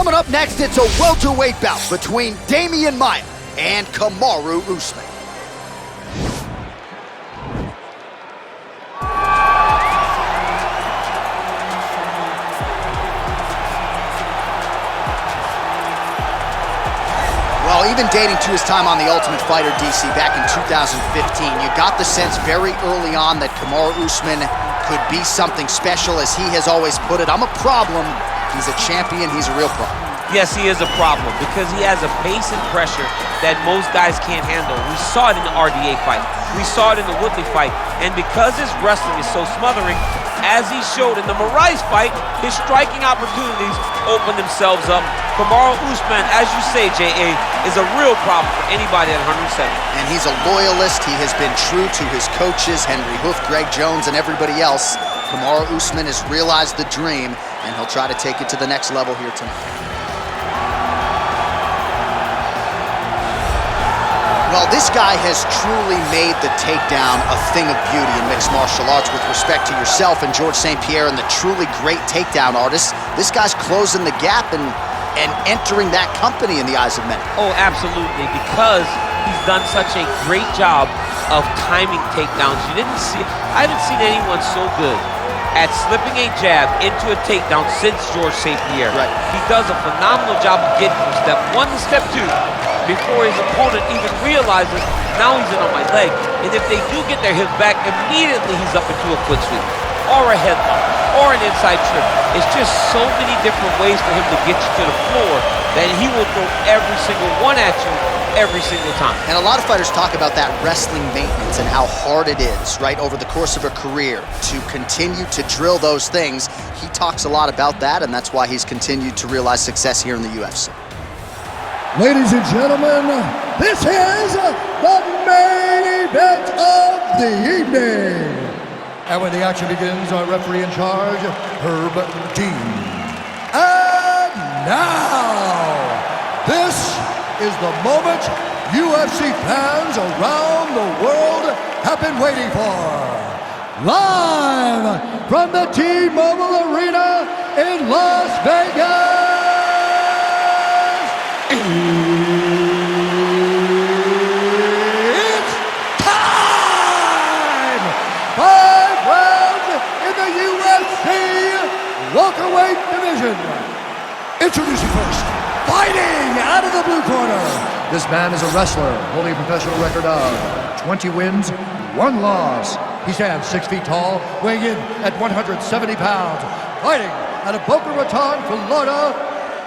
Coming up next, it's a welterweight bout between Demian Maia and Kamaru Usman. Well, even dating to his time on The Ultimate Fighter, DC, back in 2015, you got the sense very early on that Kamaru Usman could be something special. As he has always put it, I'm a problem. He's a champion. He's a real problem. Yes, he is a problem because he has a pace and pressure that most guys can't handle. We saw it in the RDA fight. We saw it in the Woodley fight. And because his wrestling is so smothering, as he showed in the Merced fight, his striking opportunities opened themselves up. Kamaru Usman, as you say, J.A., is a real problem for anybody at 107. And he's a loyalist. He has been true to his coaches, Henry Hoof, Greg Jones, and everybody else. Kamaru Usman has realized the dream, and he'll try to take it to the next level here tonight. Well, this guy has truly made the takedown a thing of beauty in mixed martial arts. With respect to yourself and George St. Pierre and the truly great takedown artists, this guy's closing the gap and entering that company in the eyes of many. Oh, absolutely, because he's done such a great job of timing takedowns. I haven't seen anyone so good at slipping a jab into a takedown since George St. Pierre. Right. He does a phenomenal job of getting from step 1 to step 2 before his opponent even realizes, now he's in on my leg. And if they do get their hips back, immediately he's up into a foot sweep, or a headlock, or an inside trip. It's just so many different ways for him to get you to the floor that he will throw every single one at you every single time. And a lot of fighters talk about that wrestling maintenance and how hard it is, right, over the course of a career to continue to drill those things. He talks a lot about that, and that's why he's continued to realize success here in the UFC. Ladies and gentlemen, this is the main event of the evening. And when the action begins, our referee in charge, Herb Dean. And now, this is the moment UFC fans around the world have been waiting for. Live from the T-Mobile Arena in Las Vegas. It's time! 5 rounds in the UFC welterweight division. Introducing first, fighting out of the blue corner. This man is a wrestler holding a professional record of 20 wins, 1 loss. He stands 6 feet tall, weighing in at 170 pounds. Fighting out of Boca Raton, Florida,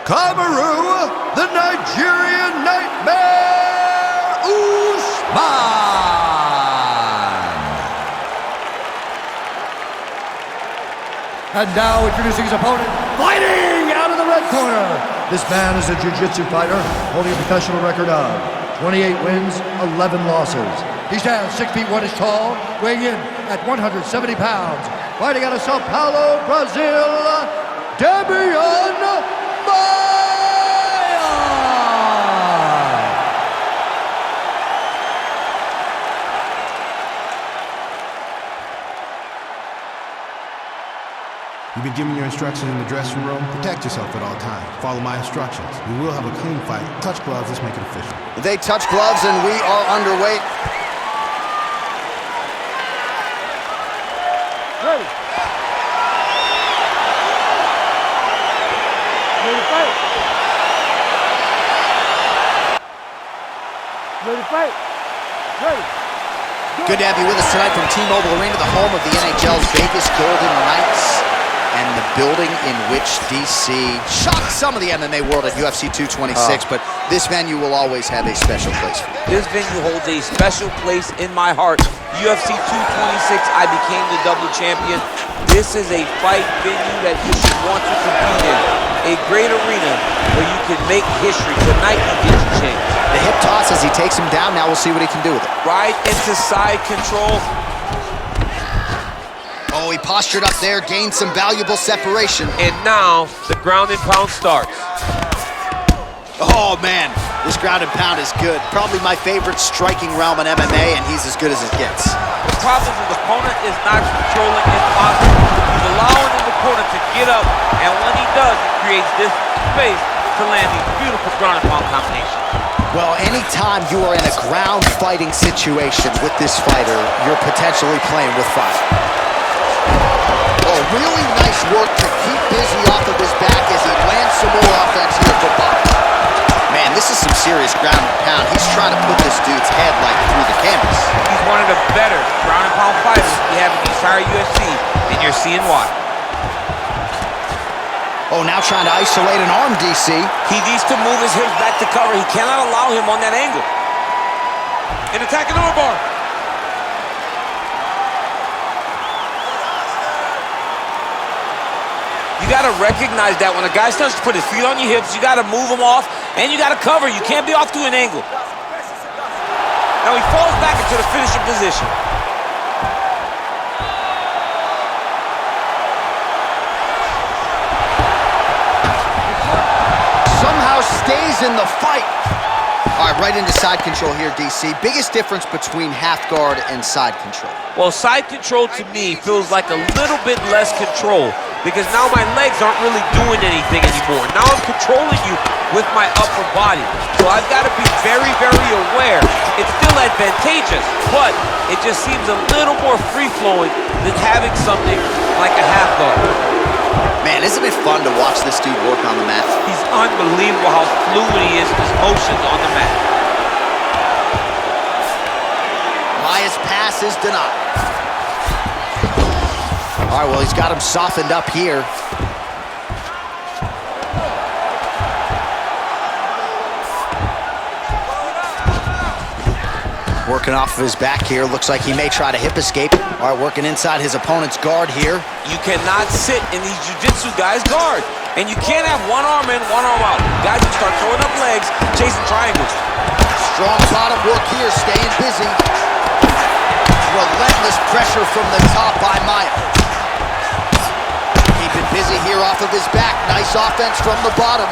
Kamaru, the Nigerian Nightmare Usman. And now introducing his opponent, fighting out of the red corner. This man is a jiu-jitsu fighter holding a professional record of 28 wins, 11 losses. He stands 6 feet 1 inch tall, weighing in at 170 pounds. Fighting out of Sao Paulo, Brazil, Demian Maia. You've been given your instructions in the dressing room. Protect yourself at all times. Follow my instructions. We will have a clean fight. Touch gloves. Let's make it official. They touch gloves, and we are underway. Ready. Ready to fight. Ready to fight. Ready. Good to have you with us tonight from T-Mobile Arena, the home of the NHL's Vegas Golden Knights, and the building in which DC shocked some of the MMA world at UFC 226, but this venue will always have a special place for you. This venue holds a special place in my heart. UFC 226, I became the double champion. This is a fight venue that you should want to compete in. A great arena where you can make history. Tonight you get your chance. The hip toss as he takes him down. Now we'll see what he can do with it. Right into side control. Oh, he postured up there, gained some valuable separation. And now the ground and pound starts. Oh man, this ground and pound is good. Probably my favorite striking realm in MMA, and he's as good as it gets. The problem is his opponent is not controlling his posture. He's allowing his opponent to get up, and when he does, he creates this space to land these beautiful ground and pound combinations. Well, anytime you are in a ground fighting situation with this fighter, you're potentially playing with fire. Oh, really nice work to keep busy off of his back as he lands some more offense here for Bob. Man, this is some serious ground and pound. He's trying to put this dude's head like through the canvas. He's one of the better ground and pound fighters we have in the entire UFC, and you're seeing why. Oh, now trying to isolate an arm, DC. He needs to move his hips back to cover. He cannot allow him on that angle. An attacking armbar. You got to recognize that when a guy starts to put his feet on your hips, you got to move him off, and you got to cover. You can't be off to an angle. Now he falls back into the finishing position. Stays in the fight. All right, right into side control here, DC. Biggest difference between half guard and side control? Well, side control to me feels like a little bit less control because now my legs aren't really doing anything anymore. Now I'm controlling you with my upper body. So I've got to be very, very aware. It's still advantageous, but it just seems a little more free-flowing than having something like a half guard. Man, isn't it fun to watch this dude work on the mat? He's unbelievable how fluid he is with his motions on the mat. Maia's pass is denied. All right, well, he's got him softened up here. Working off of his back here. Looks like he may try to hip escape. All right, working inside his opponent's guard here. You cannot sit in these jiu-jitsu guys' guard. And you can't have one arm in, one arm out. Guys who start throwing up legs, chasing triangles. Strong bottom work here, staying busy. Relentless pressure from the top by Maia. Keeping busy here off of his back. Nice offense from the bottom.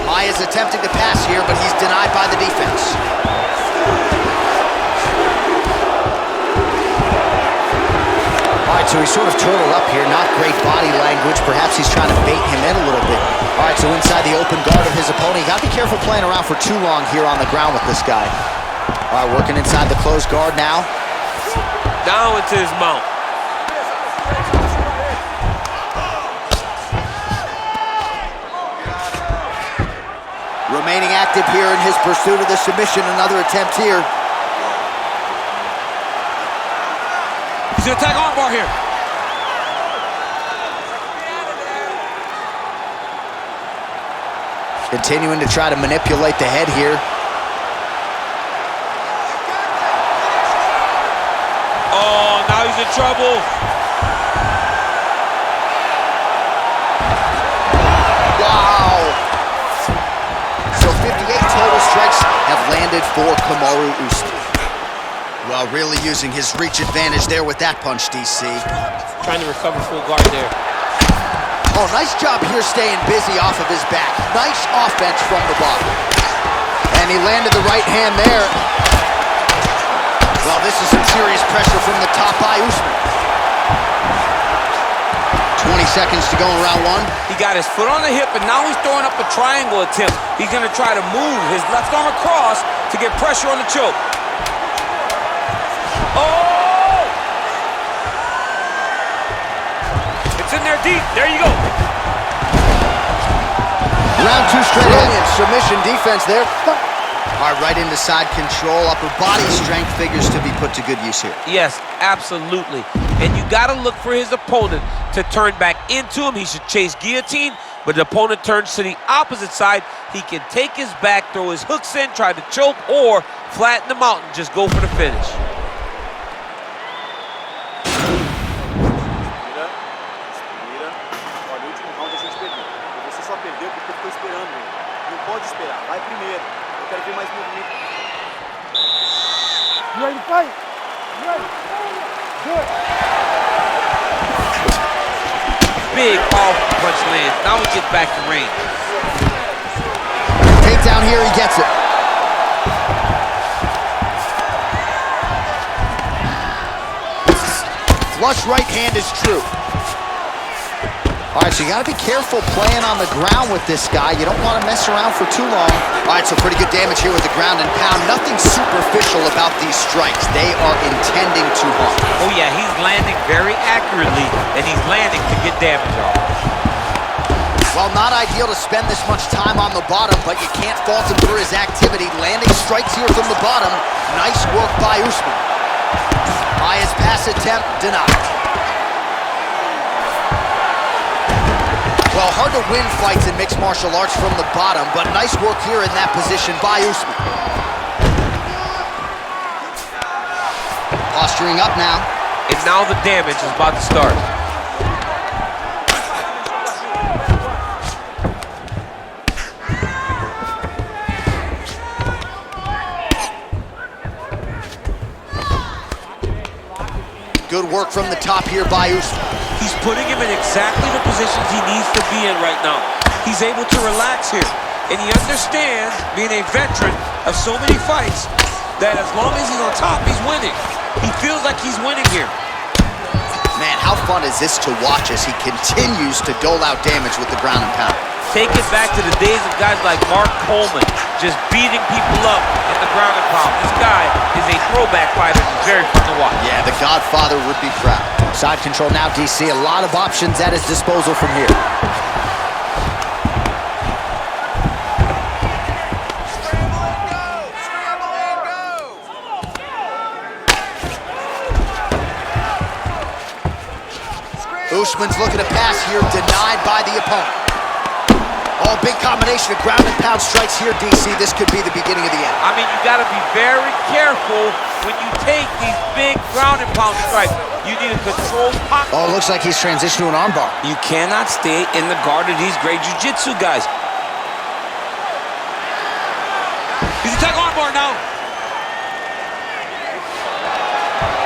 Maia's attempting to pass here, but he's denied by the defense. All right, so he's sort of turtled up here. Not great body language. Perhaps he's trying to bait him in a little bit. All right, so inside the open guard of his opponent. You got to be careful playing around for too long here on the ground with this guy. All right, working inside the closed guard now. Down into his mount. Remaining active here in his pursuit of the submission. Another attempt here. He's gonna attack armbar here. Continuing to try to manipulate the head here. Oh, now he's in trouble. Wow. So 58 total strikes have landed for Kamaru Usman. Well, really using his reach advantage there with that punch, DC. Trying to recover full guard there. Oh, nice job here staying busy off of his back. Nice offense from the bottom. And he landed the right hand there. Well, this is some serious pressure from the top by Usman. 20 seconds to go in round one. He got his foot on the hip, and now he's throwing up a triangle attempt. He's gonna try to move his left arm across to get pressure on the choke. Oh! It's in there deep. There you go. Round two straight in. Submission defense there. All right, right into side control. Upper body strength figures to be put to good use here. Yes, absolutely. And you got to look for his opponent to turn back into him. He should chase guillotine, but the opponent turns to the opposite side. He can take his back, throw his hooks in, try to choke, or flatten him out and just go for the finish. You ready to fight? You ready? Good. Big, powerful punch lands. Now he gets back to range. Takedown here, he gets it. flush right hand is true. All right, so you gotta be careful playing on the ground with this guy. You don't want to mess around for too long. All right, so pretty good damage here with the ground and pound. Nothing superficial about these strikes. They are intending to harm. Oh yeah, he's landing very accurately, and he's landing to get damage off. Well, not ideal to spend this much time on the bottom, but you can't fault him for his activity. Landing strikes here from the bottom. Nice work by Usman. Maia's pass attempt denied. Well, hard to win fights in mixed martial arts from the bottom, but nice work here in that position by Usman. Posturing up now. And now the damage is about to start. Good work from the top here by Usman. He's putting him in exactly the positions he needs to be in right now. He's able to relax here. And he understands, being a veteran of so many fights, that as long as he's on top, he's winning. He feels like he's winning here. Man, how fun is this to watch as he continues to dole out damage with the ground and pound? Take it back to the days of guys like Mark Coleman, just beating people up at the ground and pound. This guy is a throwback fighter. It's very fun to watch. Yeah, the Godfather would be proud. Side control now, DC. A lot of options at his disposal from here. Usman's looking to pass here, denied by the opponent. Oh, big combination of ground and pound strikes here, DC. This could be the beginning of the end. I mean, you got to be very careful when you take these big ground and pound strikes. You need a controlled pocket. Oh, looks like he's transitioned to an armbar. You cannot stay in the guard of these great jiu-jitsu guys. He's attacking armbar now.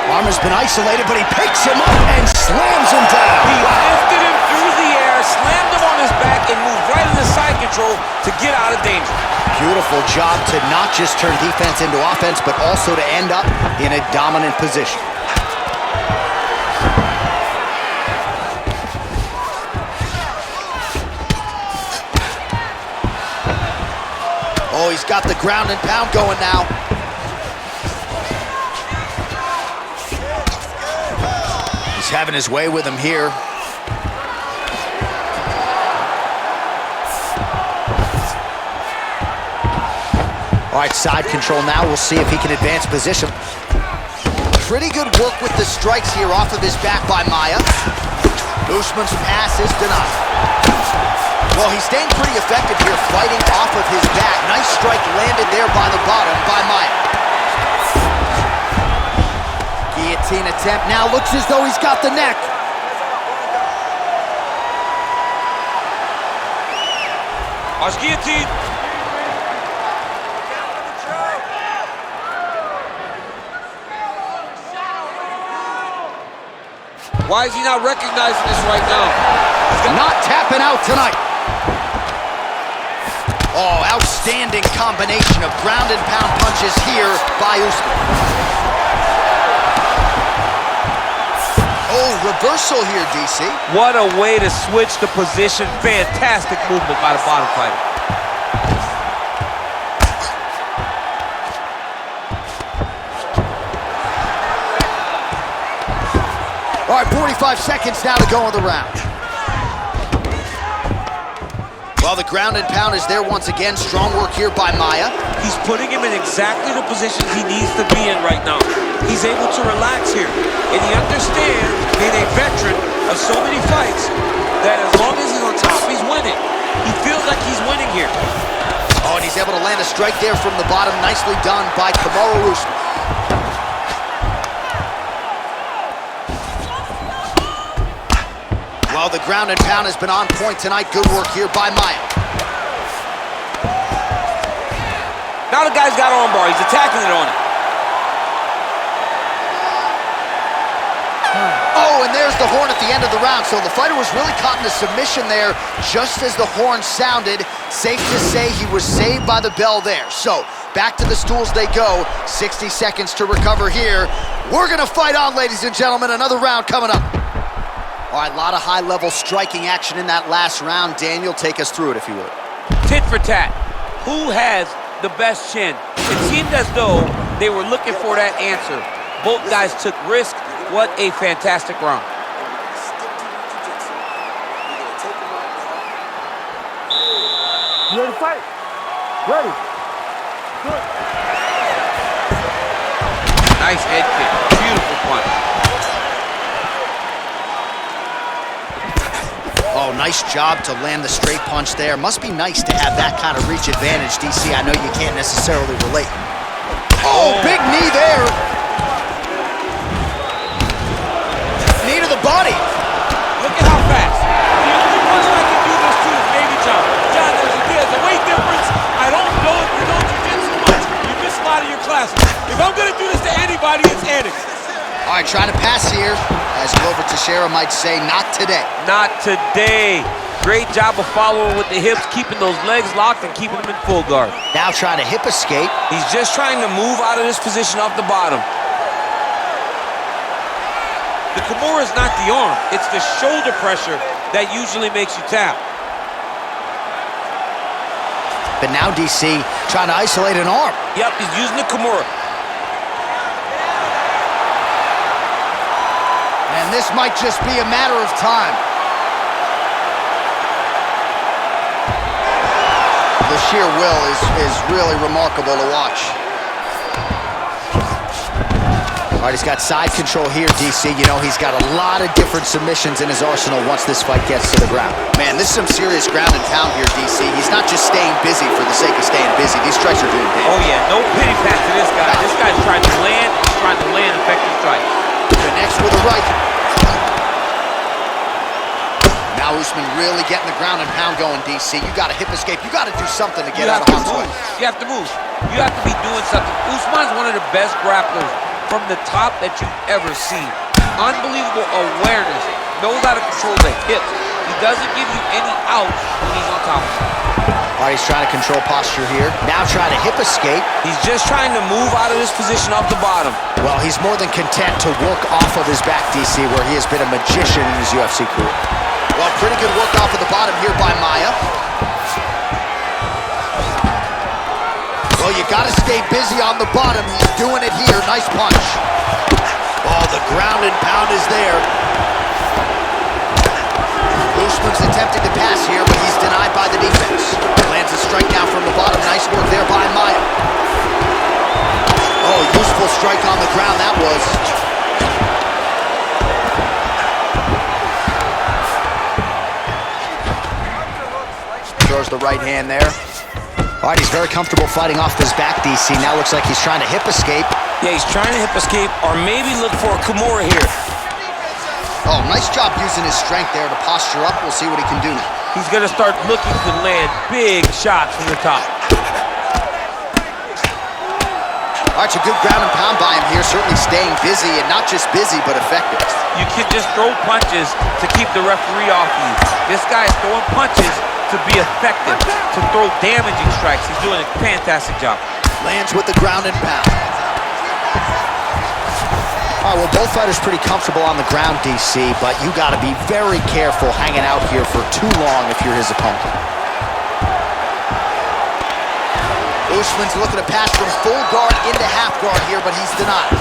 Arm has been isolated, but he picks him up and slams him down. He lifted him through the air, slammed him on his back, and moved right into side control to get out of danger. Beautiful job to not just turn defense into offense, but also to end up in a dominant position. Oh, he's got the ground and pound going now. He's having his way with him here. All right, side control now. We'll see if he can advance position. Pretty good work with the strikes here off of his back by Maia. Usman's pass is denied. Well, he's staying pretty effective here, fighting off of his back. Nice strike landed there by the bottom by Maia. Guillotine attempt now, looks as though he's got the neck. Watch guillotine. Why is he not recognizing this right now? Not tapping out tonight. Oh, outstanding combination of ground and pound punches here by Usman. Oh, reversal here, DC. What a way to switch the position. Fantastic movement by the bottom fighter. All right, 45 seconds now to go on the round. Well, the ground and pound is there once again. Strong work here by Maia. He's putting him in exactly the positions he needs to be in right now. He's able to relax here. And he understands, being a veteran of so many fights, that as long as he's on top, he's winning. He feels like he's winning here. Oh, and he's able to land a strike there from the bottom. Nicely done by Kamaru Usman. Well, the ground and pound has been on point tonight. Good work here by Maia. Now the guy's got armbar. He's attacking it on him. Oh, and there's the horn at the end of the round. So the fighter was really caught in a submission there just as the horn sounded. Safe to say he was saved by the bell there. So Back to the stools they go. 60 seconds to recover here. We're gonna fight on, ladies and gentlemen. Another round coming up. All right, a lot of high-level striking action in that last round. Daniel, take us through it, if you would. Tit for tat. Who has the best chin? It seemed as though they were looking for that answer. Both guys took risk. What a fantastic round. You ready to fight? Ready. Good. Nice head kick. Beautiful punch. Oh, nice job to land the straight punch there. Must be nice to have that kind of reach advantage, DC. I know you can't necessarily relate. Oh, big knee there. Knee to the body. Look at how fast. The only person I can do this to is maybe John. John, there's a weight difference. I don't know if you know jiu-jitsu much. You miss a lot of your classes. If I'm going to do this to anybody, it's Eddie. All right, trying to pass here. As Glover Teixeira might say, not today. Not today. Great job of following with the hips, keeping those legs locked and keeping them in full guard. Now trying to hip escape. He's just trying to move out of this position off the bottom. The Kimura is not the arm. It's the shoulder pressure that usually makes you tap. But now DC trying to isolate an arm. Yep, he's using the Kimura. And this might just be a matter of time. The sheer will is really remarkable to watch. All right, he's got side control here, DC. You know, he's got a lot of different submissions in his arsenal once this fight gets to the ground. Man, this is some serious ground and pound here, DC. He's not just staying busy for the sake of staying busy. These strikes are doing damage. Oh, yeah, no pity pat to this guy. This guy's trying to land effective strikes. Connects with a right. Now Usman really getting the ground and pound going, DC. You got to hip escape. You got to do something to get out of harm's way. You have to move. You have to be doing something. Usman's one of the best grapplers from the top that you've ever seen. Unbelievable awareness. Knows how to control the hips. He doesn't give you any outs when he's on top of him. All right, he's trying to control posture here. Now trying to hip escape. He's just trying to move out of this position off the bottom. Well, he's more than content to work off of his back, DC, where he has been a magician in his UFC career. Well, pretty good work off of the bottom here by Maia. Well, you got to stay busy on the bottom. He's doing it here. Nice punch. Oh, the ground and pound is there. Usman's attempting to pass here, but he's denied by the defense. Lands a strike down from the bottom. Nice work there by Maia. Oh, useful strike on the ground that was. Throws the right hand there. All right, he's very comfortable fighting off his back, DC. Now looks like he's trying to hip escape. Yeah, he's trying to hip escape or maybe look for a Kimura here. Oh, nice job using his strength there to posture up. We'll see what he can do now. He's going to start looking to land big shots from the top. All right, so good ground and pound by him here. Certainly staying busy, and not just busy, but effective. You can just throw punches to keep the referee off you. This guy is throwing punches to be effective, to throw damaging strikes. He's doing a fantastic job. Lands with the ground and pound. All right, well, both fighters pretty comfortable on the ground, DC, but you got to be very careful hanging out here for too long if you're his opponent. Usman's looking to pass from full guard into half guard here, but he's denied.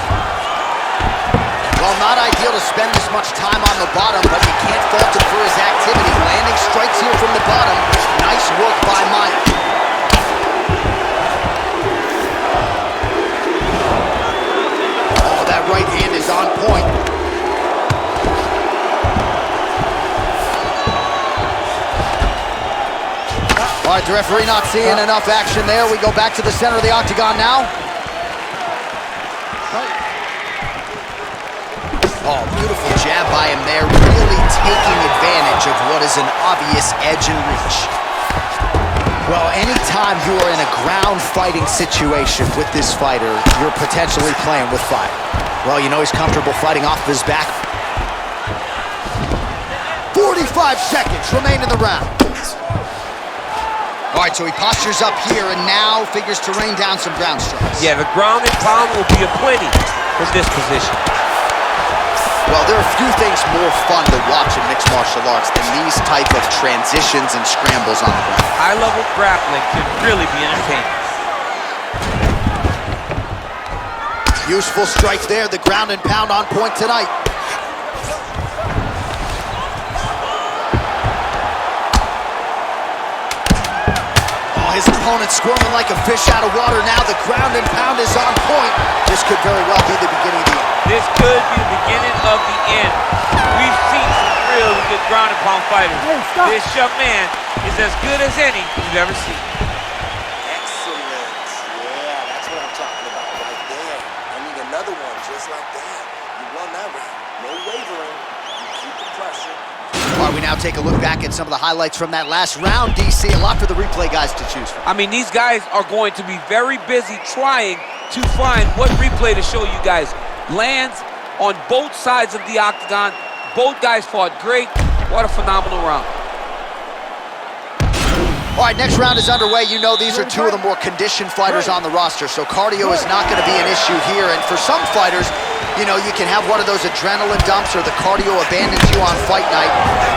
Well, not ideal to spend this much time on the bottom, but you can't fault him for his activity. Landing strikes here from the bottom. Nice work by Maia. Oh, that right hand is on point. All right, the referee not seeing enough action there. We go back to the center of the octagon now. Oh, beautiful jab by him there, really taking advantage of what is an obvious edge and reach. Well, anytime you are in a ground fighting situation with this fighter, you're potentially playing with fire. Well, you know he's comfortable fighting off of his back. 45 seconds remain in the round. All right, so he postures up here and now figures to rain down some ground strikes. Yeah, the ground and pound will be aplenty from this position. Well, there are few things more fun to watch in mixed martial arts than these type of transitions and scrambles on the ground. High-level grappling can really be entertaining. Useful strikes there, the ground and pound on point tonight. Oh, his opponent squirming like a fish out of water now. The ground and pound is on point. This could very well be the beginning of the end. This could be the beginning of the end. We've seen some really good ground and pound fighters. Hey, this young man is as good as any you've ever seen. Excellent. Yeah, that's what I'm talking about right there. I need another one just like that. You won that round. No wavering. You keep the pressure. All right, we now take a look back at some of the highlights from that last round, DC. A lot for the replay guys to choose from. I mean, these guys are going to be very busy trying to find what replay to show you guys. Lands on both sides of the octagon. Both guys fought great. What a phenomenal round. All right, next round is underway. You know these are two of the more conditioned fighters on the roster, so cardio is not going to be an issue here. And for some fighters, you know, you can have one of those adrenaline dumps or the cardio abandons you on fight night.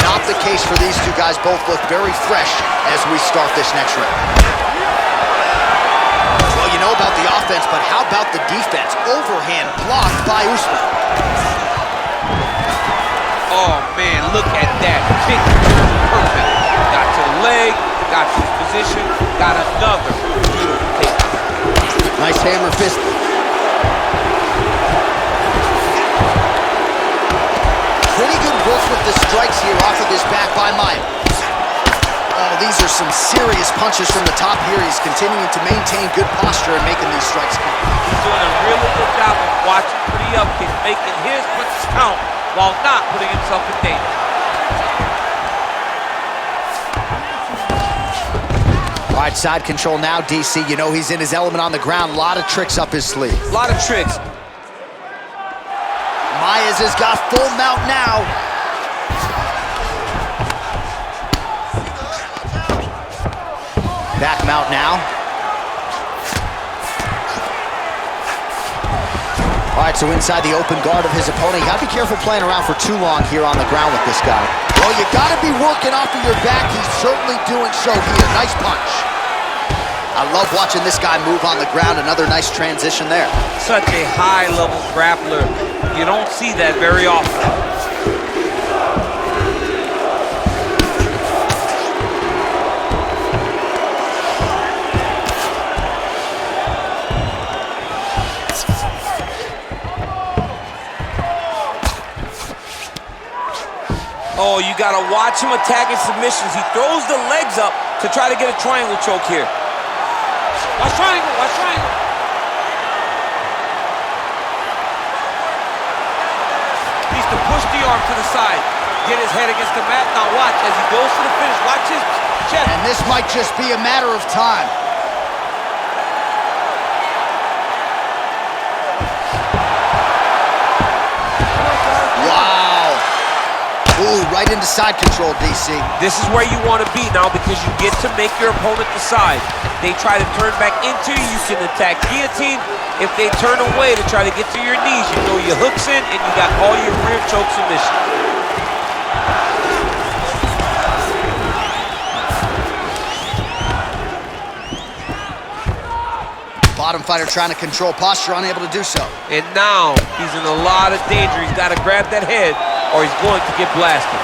Not the case for these two guys. Both look very fresh as we start this next round. Well, you know about the offense, but how about the defense? Overhand blocked by Usman. Oh, man, look at that. Kick, perfect. Got to the leg, got to his position, got another beautiful kick. Nice hammer fist. Pretty good work with the strikes here off of his back by Maia. Oh, these are some serious punches from the top here. He's continuing to maintain good posture and making these strikes count. He's doing a really good job of watching for the upkick, making his punches count while not putting himself in danger. All right, side control now, DC. You know he's in his element on the ground. A lot of tricks up his sleeve. A lot of tricks. Maia's has got full mount now. Back mount now. All right, so inside the open guard of his opponent. You gotta be careful playing around for too long here on the ground with this guy. Well, you gotta be working off of your back. He's certainly doing so here. Nice punch. I love watching this guy move on the ground. Another nice transition there. Such a high-level grappler. You don't see that very often. Oh, you gotta watch him attacking submissions. He throws the legs up to try to get a triangle choke here. Watch triangle, watch triangle. Needs to push the arm to the side. Get his head against the mat. Now watch as he goes to the finish. Watch his chest. And this might just be a matter of time. Ooh, right into side control, DC. This is where you want to be now because you get to make your opponent decide. They try to turn back into you, you can attack guillotine. If they turn away to try to get to your knees, you throw your hooks in and you got all your rear choke submission. Bottom fighter trying to control posture, unable to do so. And now he's in a lot of danger. He's got to grab that head or he's going to get blasted.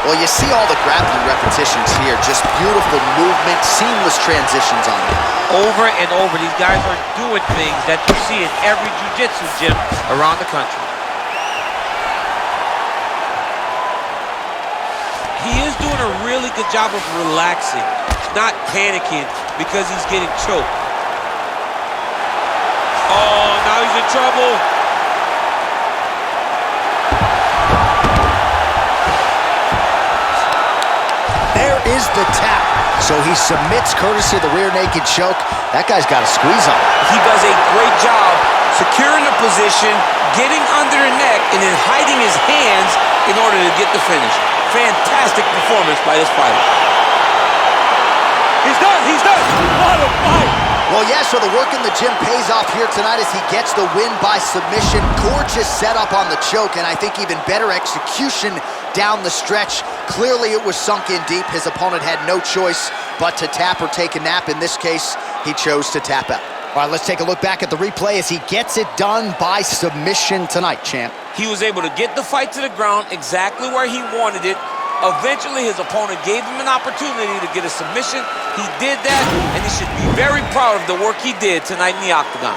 Well, you see all the grappling repetitions here. Just beautiful movement, seamless transitions on them. Over and over, these guys are doing things that you see in every jiu-jitsu gym around the country. He is doing a really good job of relaxing, not panicking because he's getting choked. Oh, now he's in trouble. There is the tap. So he submits courtesy of the rear naked choke. That guy's got a squeeze on him. He does a great job securing the position, getting under the neck, and then hiding his hands in order to get the finish. Fantastic performance by this fighter. He's done. He's done. What a fight. Well, yeah, so the work in the gym pays off here tonight as he gets the win by submission. Gorgeous setup on the choke, and I think even better execution down the stretch. Clearly, it was sunk in deep. His opponent had no choice but to tap or take a nap. In this case, he chose to tap out. All right, let's take a look back at the replay as he gets it done by submission tonight, champ. He was able to get the fight to the ground exactly where he wanted it. Eventually, his opponent gave him an opportunity to get a submission. He did that, and he should be very proud of the work he did tonight in the octagon.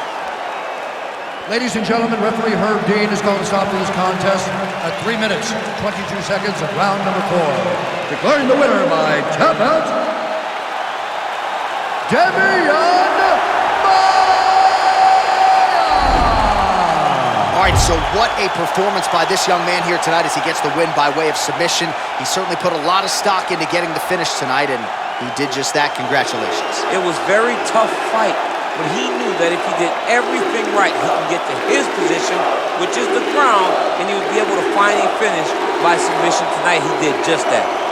Ladies and gentlemen, referee Herb Dean is going to stop this contest at 3 minutes, 22 seconds of round number 4. Declaring the winner by tap out, Demian. All right, so what a performance by this young man here tonight as he gets the win by way of submission. He certainly put a lot of stock into getting the finish tonight, and he did just that. Congratulations. It was a very tough fight, but he knew that if he did everything right, he could get to his position, which is the ground, and he would be able to find a finish by submission tonight. He did just that.